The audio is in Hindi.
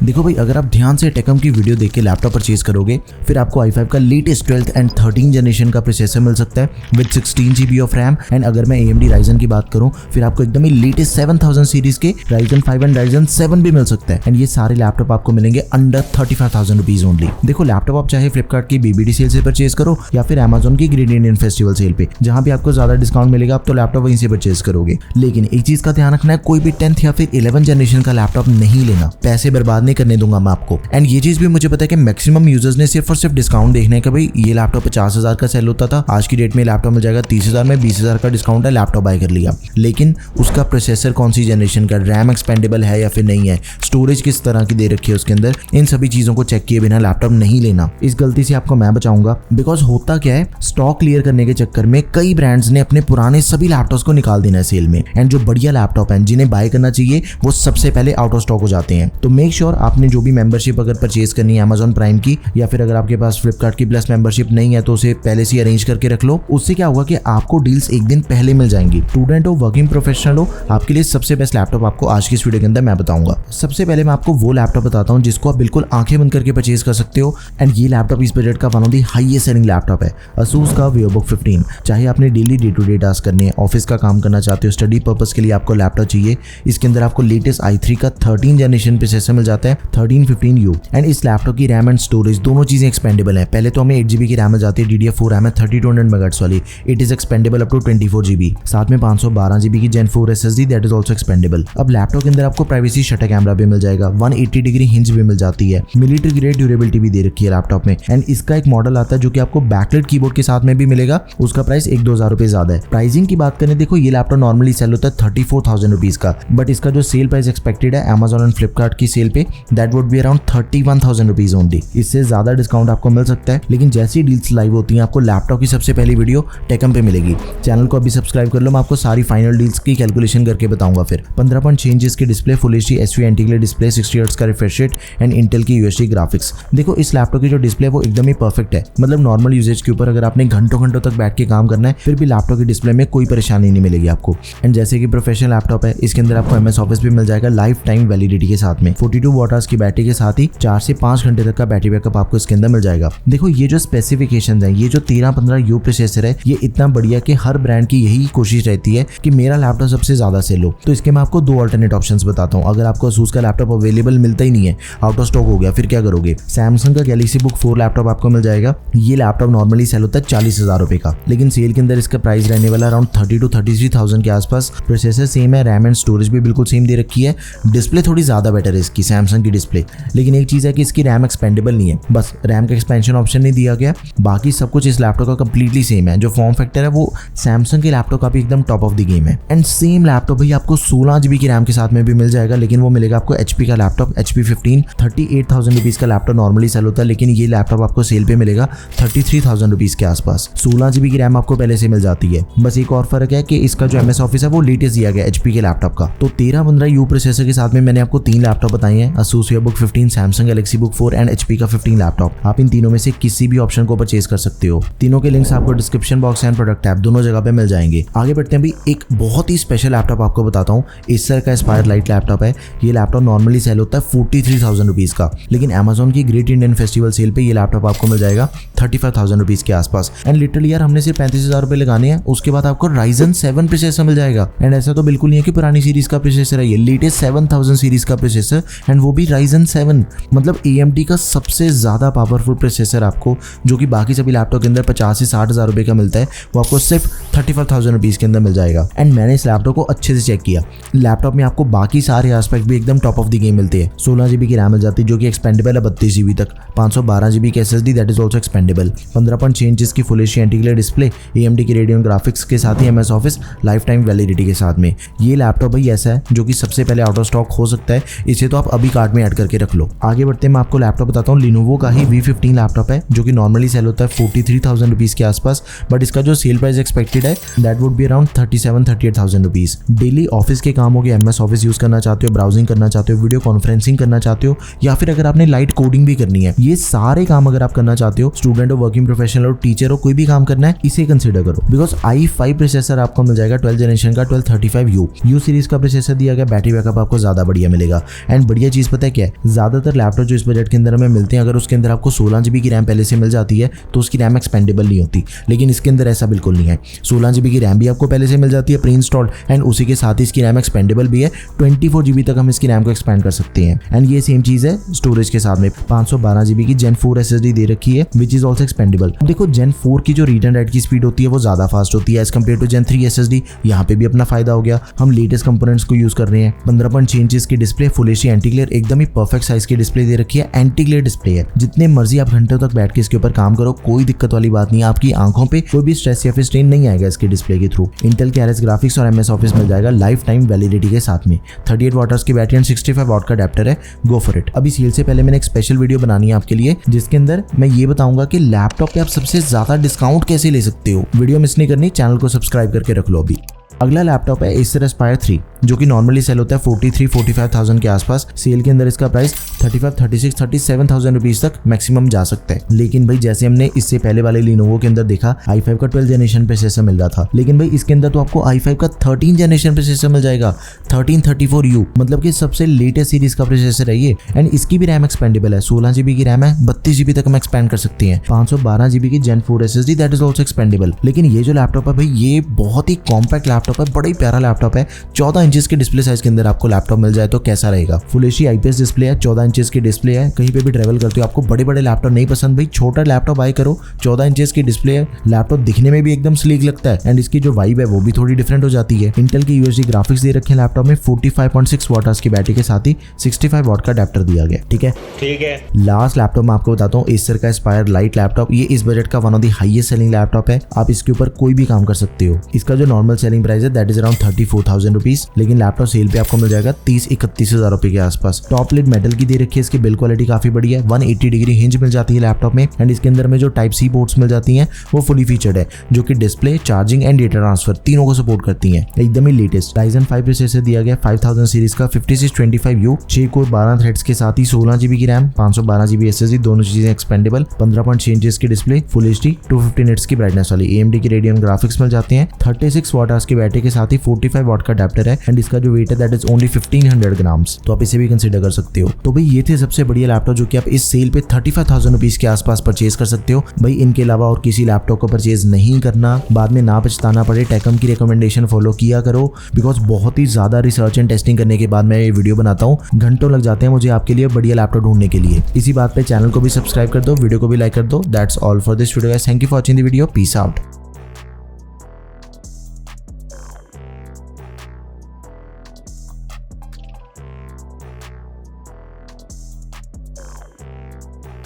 देखो भाई, अगर आप ध्यान से टेकम की वीडियो देख के लैपटॉप परचेज करोगे, फिर आपको i5 का लेटेस्ट 12th एंड 13 जनरेशन का प्रोसेसर मिल सकता है with 16 GB of RAM. And अगर मैं AMD Ryzen की बात करूं, फिर आपको एकदम ही लेटेस्ट 7000 सीरीज के Ryzen 5 एंड Ryzen 7 भी मिल सकता है। एंड ये सारे लैपटॉप आपको मिलेंगे अंडर 35,000 रुपीज ओनली। देखो, लैपटॉप आप चाहे फ्लिपकार्ट की BBD सेल से परचेज करो या फिर Amazon की ग्रेट इंडियन फेस्टिवल सेल पे, जहां भी आपको ज्यादा डिस्काउंट मिलेगा, आप तो लैपटॉप वहीं से परचेज करोगे। लेकिन एक चीज का ध्यान रखना है, कोई भी 10th या फिर 11 जनरेशन का लैपटॉप नहीं लेना, पैसे बर्बाद नहीं करने दूंगा मैं आपको। एंड ये चीज भी मुझे पता है कि मैक्सिमम यूजर्स ने सिर्फ और सिर्फ डिस्काउंट देखने का, भाई ये लैपटॉप 50,000 का सेल होता था, आज की डेट में लैपटॉप मिल जाएगा 30,000 में, 20,000 का डिस्काउंट है, लैपटॉप बाय कर लिया। लेकिन उसका प्रोसेसर कौन सी जनरेशन का, रैम एक्सपेंडेबल है या फिर नहीं है, स्टोरेज किस तरह की दे रखी है उसके अंदर, इन सभी चीजों को चेक किए बिना लैपटॉप नहीं लेना। इस गलती से आपको मैं बचाऊंगा। बिकॉज होता क्या है, स्टॉक क्लियर करने के चक्कर में कई ब्रांड्स ने अपने पुराने सभी लैपटॉप्स को निकाल देना है सेल में। एंड जो बढ़िया लैपटॉप हैं जिन्हें बाय करना चाहिए, वो सबसे पहले आउट ऑफ स्टॉक हो जाते हैं। तो मेक श्योर आपने जो भी मेंबरशिप अगर परचेज करनी है Amazon प्राइम की, या फिर अगर आपके पास फ्लिपकार्ट की प्लस मेंबरशिप नहीं है तो उसे पहले से अरेंज करके रख लो। उससे क्या होगा कि आपको डील्स एक दिन पहले मिल जाएंगी। स्टूडेंट हो, वर्किंग प्रोफेशनल हो, आपके लिए सबसे बेस्ट लैपटॉप आपको आज की इस वीडियो के अंदर मैं बताऊंगा। सबसे पहले मैं आपको वो लैपटॉप बताता हूँ जिसको आप बिल्कुल आंखें बंद करके परचेज कर सकते हो। एंड ये लैपटॉप इस बजट का one of the highest selling laptop है, Asus का VivoBook 15। चाहे आपने daily day to day task करने हैं, ऑफिस का काम करना चाहते हो, स्टडी पर्पस के लिए आपको लैपटॉप चाहिए, इसके अंदर आपको लेटेस्ट i3 का 13 जनरेशन प्रोसेसर मिल जाता है, 1315U। एंड इस लैपटॉप की रैम एंड स्टोरेज दोनों चीजें एक्सपेंडेबल है। पहले तो हमें 8GB की रैम मिल जाती है, DDR4 रैम है 3200 MHz वाली, it is expandable up to 24GB। साथ में 512GB की Gen 4 SSD that is also expandable. अब लैपटॉप के अंदर आपको प्राइवेसी शटर कैमरा भी मिल जाएगा, 180 डिग्री हिंज भी मिल जाती है, मिलिट्री ग्रेड ड्यूरेबिलिटी भी दे रखी है लैपटॉप में। एंड इसका एक मॉडल आता है जो कि आपको बैकलाइट कीबोर्ड के साथ में भी मिलेगा, उसका प्राइस 1-2 हज़ार रुपए ज्यादा है। प्राइसिंग की बात करें, देखो ये लैपटॉप नॉर्मली सेल होता है 34,000 रुपीज का, बट इसका जो सेल प्राइस एक्सपेक्टेड है Amazon एंड फ्लिपकार्ट की सेल पे, that would be around 31,000 rupees only. इससे ज्यादा डिस्काउंट आपको मिल सकता है। लेकिन जैसी डील्स लाइव होती हैं, आपको लैपटॉप की सबसे पहली वीडियो टेकम पे मिलेगी। चैनल को अभी सब्सक्राइब कर लो, मैं आपको सारी फाइनल डील्स की कैलकुलेशन करके बताऊंगा। फिर 15.6 इंच की display, full HD SV anti-glare display, 60 hertz का रिफ्रेश रेट एंड इंटेल की UHD ग्राफिक्स। देखो इस लैपटॉप की जो डिस्प्ले वो एकदम ही परफेक्ट है, मतलब नॉर्मल यूजेज के ऊपर अगर आपने घंटों तक बैठ के काम करना है, फिर भी लैपटॉप की डिस्प्ले में कोई परेशानी नहीं मिलेगी आपको। एंड जैसे कि प्रोफेशनल लैपटॉप है, इसके अंदर आपको MS ऑफिस भी मिल जाएगा लाइफ टाइम वैलिडिटी के साथ में, 42 वॉट की बैटरी के साथ ही 4 से 5 घंटे तक का बैटरी बैकअप आपको इसके अंदर मिल जाएगा। देखो ये जो स्पेसिफिकेशंस हैं, ये जो 1315U प्रोसेसर है, ये इतना बढ़िया कि हर ब्रांड की यही कोशिश रहती है कि मेरा लैपटॉप सबसे ज्यादा सेल हो। तो इसके मैं आपको 2 अल्टरनेट ऑप्शंस बताता हूँ। अगर आपको Asus का लैपटॉप अवेलेबल मिलता ही नहीं है, आउट ऑफ स्टॉक हो गया, फिर क्या करोगे? Samsung का Galaxy Book 4 लैपटॉप आपको मिल जाएगा। ये लैपटॉप नॉर्मली सेल होता है 40,000 रुपए का, लेकिन सेल के अंदर इसका प्राइस रहने वाला अराउंड 30 to 33,000 के आसपास। प्रोसेसर सेम है, रैम एंड स्टोरेज भी बिल्कुल सेम दे रखी है, डिस्प्ले थोड़ी ज्यादा बेटर है इसकी, Samsung की डिस्प्ले। लेकिन एक चीज है कि इसकी रैम एक्सपेंडेबल नहीं है, बस रैम का एक्सपेंशन ऑप्शन नहीं दिया गया, बाकी सब कुछ इस लैपटॉप का कंप्लीटली सेम है। जो फॉर्म फैक्टर है वो Samsung के लैपटॉप का भी एकदम टॉप ऑफ द गेम है। एंड सेम लैपटॉप भाई आपको 16GB की रैम के साथ में भी मिल जाएगा, लेकिन वो मिलेगा आपको HP का लैपटॉप, HP 15, 38,000 रुपीज का लैपटॉप नॉर्मली सेल होता है, लेकिन ये लैपटॉप आपको सेल पे मिलेगा 33,000 रुपीज के आसपास। 16GB की रैम आपको पहले से मिल जाती है। बस एक और फर्क है कि इसका जो MS ऑफिस है वो लेटेस्ट दिया गया HP के लैपटॉप का। तो 1315U प्रोसेसर के साथ में मैंने आपको 3 लैपटॉप बताए हैं, Asus VivoBook 15, Samsung Galaxy Book 4 and HP का 15 लैपटॉप। आप इन तीनों में से किसी भी ऑप्शन को परचेज कर सकते हो। तीनों के लिंक्स आपको description box and product tab दोनों जगह पे मिल जाएंगे। आगे बढ़ते हैं भी, एक बहुत ही स्पेशल लैपटॉप आपको बताता हूँ। Acer का Aspire Lite लैपटॉप है। ये लैपटॉप नॉर्मली सेल होता है 43,000 रुपीज का, लेकिन Amazon की ग्रेट इंडियन फेस्टिवल सेल पे ये लैपटॉप आपको मिल जाएगा 35,000 रुपीज के आसपास। एंड लिटरली यार हमने सिर्फ 35,000 रुपए लगाने हैं, उसके बाद आपको Ryzen 7 प्रोसेसर मिल जाएगा। एंड ऐसा तो बिल्कुल नहीं है कि पुरानी सीरीज का प्रोसेसर है, ये लेटेस्ट 7000 सीरीज का प्रोसेसर, एंड वो भी Ryzen 7, मतलब AMD का सबसे ज्यादा पावरफुल प्रोसेसर आपको, जो कि बाकी सभी लैपटॉप के अंदर 50 से 60 हज़ार रुपए का मिलता है, वो आपको सिर्फ 35,000 रुपीज के अंदर मिल जाएगा। एंड मैंने इस लैपटॉप को अच्छे से चेक किया, लैपटॉप में आपको बाकी सारे एस्पेक्ट भी एकदम टॉप ऑफ द गेम मिलते हैं। 16GB की रैम मिल जाती है जो कि एक्सपेंडेबल है 32GB तक, 512GB की SSD that is also expandable, 15.6 inch की full HD anti glare display, AMD की रेडियन ग्राफिक्स के साथ ही MS office lifetime validity के साथ में। ये लैपटॉप भाई ऐसा है जो कि सबसे पहले आउट ऑफ स्टॉक हो सकता है, इसे तो आप अभी कार्ट में ऐड करके रख लो। आगे बढ़ते हैं, मैं आपको लैपटॉप बताता हूँ। Lenovo का ही V15 लैपटॉप है जो कि नॉर्मली सेल होता है 43,000 रुपीज के आसपास, बट इसका जो सेल प्राइस एक्सपेक्टेड है that would be around 37-38,000 rupees. Daily office के कामों के MS ऑफिस यूज करना चाहते हो, ब्राउजिंग करना चाहते हो, वीडियो कॉन्फ्रेंसिंग करना चाहते हो, या फिर अगर आपने लाइट कोडिंग भी करनी है, ये सारे काम अगर आप करना चाहते हो, स्टूडेंट हो, वर्किंग प्रोफेशनल हो, टीचर हो, कोई भी काम करना है, इसे कंसीडर करो। बिकॉज i5 प्रोसेसर आपको मिल जाएगा 12 जनरेशन का 1235U सीरीज का प्रोसेसर दिया गया, बैटरी बैकअप आपको ज्यादा बढ़िया मिलेगा। एंड बढ़िया चीज पता है क्या है, ज्यादातर लैपटॉप जो इस बजट के अंदर हमें मिलते हैं, अगर उसके अंदर आपको 16 GB की रैम पहले से मिल जाती है तो उसकी रैम एक्सपेंडेबल नहीं होती, लेकिन इसके अंदर ऐसा बिल्कुल नहीं है। 16 GB की रैम भी आपको पहले से मिल जाती है प्री इंस्टॉल्ड, एंड उसी के साथ ही इसकी रैम एक्सपेंडेबल भी है। 24 GB तक हम इसकी रैम को एक्सपेंड कर सकते हैं। एंड ये सेम चीज है स्टोरेज के साथ में 512 GB की Gen 4 SSD दे रखी है विच इज ऑल्सो एक्सपेंडेबल। देखो Gen 4 की जो रीड एंड राइट की स्पीड होती है वो ज्यादा फास्ट होती है as compare to Gen 3 SSD। यहाँ पे भी अपना फायदा हो गया, हम लेटेस्ट कंपोनेंट्स को यूज कर रहे हैं। 15.6 इंचेस की display, full HD anti glare, एकदम ही परफेक्ट साइज की डिस्प्ले दे रखी है। एंटी ग्लेयर डिस्प्ले है, जितने मर्जी आप घंटों तक बैठ के इसके ऊपर काम करो, कोई दिक्कत वाली बात नहीं है। आपकी आंखों पे कोई भी स्ट्रेस या फिर स्ट्रेन नहीं आएगा इसके डिस्प्ले के थ्रू। इंटेल के RS ग्राफिक्स और MS ऑफिस मिल जाएगा लाइफ टाइम वैलिडिटी के साथ में। 38 वाट की बैटरी एंड 65 वाट का अडेप्टर है, गो फॉर इट। अभी सेल से पहले मैंने एक स्पेशल वीडियो बनानी है आपके लिए, जिसके अंदर मैं ये बताऊंगा कि लैपटॉप पे आप सबसे ज्यादा डिस्काउंट कैसे ले सकते हो। वीडियो मिस नहीं करनी, चैनल को सब्सक्राइब करके रख लो अभी। अगला लैपटॉप है Acer Aspire 3, जो कि नॉर्मली सेल होता है 43-45,000 के आसपास। सेल के अंदर इसका प्राइस 35-36-37,000 रुपीज तक मैक्सिमम जा सकता है। लेकिन भाई जैसे हमने इससे पहले वाले Lenovo के अंदर देखा, i5 का 12 जनरेशन प्रोसेसर मिल रहा था, लेकिन भाई इसके अंदर तो आपको i5 का 13 जनरेशन प्रोसेसर मिल जाएगा, 1334U, मतलब कि सबसे लेटेस्ट सीरीज का प्रोसेसर है ये। एंड इसकी भी रैम एक्सपेंडेबल है, 16 GB की रैम है, 32 GB तक हम एक्सपेंड कर सकते हैं। 512 GB की Gen 4 SSD that is also expendable. लेकिन ये जो लैपटॉप है भाई, ये बहुत ही कॉम्पैक्ट लैपटॉप है, बड़ा ही प्यारा लैपटॉप है। 14 इंचेस के डिस्प्ले साइज के अंदर आपको लैपटॉप मिल जाए तो कैसा रहेगा। फुल एचडी IPS डिस्प्ले है, 14 इंचेस की डिस्प्ले है। कहीं पे भी ट्रैवल करते हो, आपको बड़े बड़े लैपटॉप नहीं पसंद भाई, छोटा लैपटॉप बाय करो, 14 इंचेस की डिस्प्ले है। लैपटॉप दिखने में भी एकदम स्लीक लगता है एंड इसकी जो वाइब है वो भी थोड़ी डिफरेंट हो जाती है। इंटेल की UHD ग्राफिक्स दे रखे हैं लैपटॉप में, 45.6 वाट की बैटरी के साथ ही 65 वाट का अडेप्टर दिया गया। ठीक है। लास्ट लैपटॉप मैं आपको बताता हूँ, Acer का Aspire Lite लैपटॉप। ये इस बजट का one of the highest selling laptop है। आप इसके ऊपर कोई भी काम कर सकते हो। इसका जो नॉर्मल सेलिंग प्राइस है दैट इज अराउंड 34,000 रुपीज, लेकिन लैपटॉप सेल पे आपको मिल जाएगा 30-31 हजार रुपए के आसपास। टॉप लिड मेटल की दे रखी है, इसकी बिल्ड क्वालिटी काफी बढ़िया है। 180 डिग्री हिंज मिल जाती है लैपटॉप में एंड इसके अंदर में जो Type-C पोर्ट्स मिल जाती हैं वो फुली फीचर्ड है, जो कि display, charging and data transfer तीनों को सपोर्ट करती हैं। एकदम ही लेटेस्ट Ryzen 5 प्रोसेसर दिया गया 5000 सीरीज का 5625U, 6 कोर 12 थ्रेड्स के साथ ही 16 GB की रैम, 512 GB SSD, दोनों चीजें एक्सपेंडेबल। 15.6 इंचेस की डिस्प्ले, फुल HD, 250 निट्स की ब्राइटनेस वाली AMD की रेडियन ग्राफिक्स मिल जाते हैं। 36 वाट की बैटरी के साथ ही 45 वाट का अडेप्टर है एंड इसका जो वेट है दैट इज ओनली 1500 ग्राम्स, तो आप इसे भी कंसीडर कर सकते हो। तो भाई ये थे सबसे बढ़िया लैपटॉप जो कि आप इस सेल पे 35,000 रुपीज के आसपास परचेज कर सकते हो। भाई इनके अलावा और किसी लैपटॉप को परचेज नहीं करना, बाद में ना पछताना पड़े। टेकम की रिकमेंडेशन फॉलो किया करो, बिकॉज बहुत ही ज्यादा रिसर्च एंड टेस्टिंग करने के बाद मैं ये वीडियो बनाता हूँ। घंटों लग जाते हैं मुझे आपके लिए बढ़िया लैपटॉप ढूंढने के लिए। इसी बात पे चैनल को भी सब्सक्राइब कर दो, वीडियो को भी लाइक कर दो। That's all for this video guys, thank you for watching the video, peace out.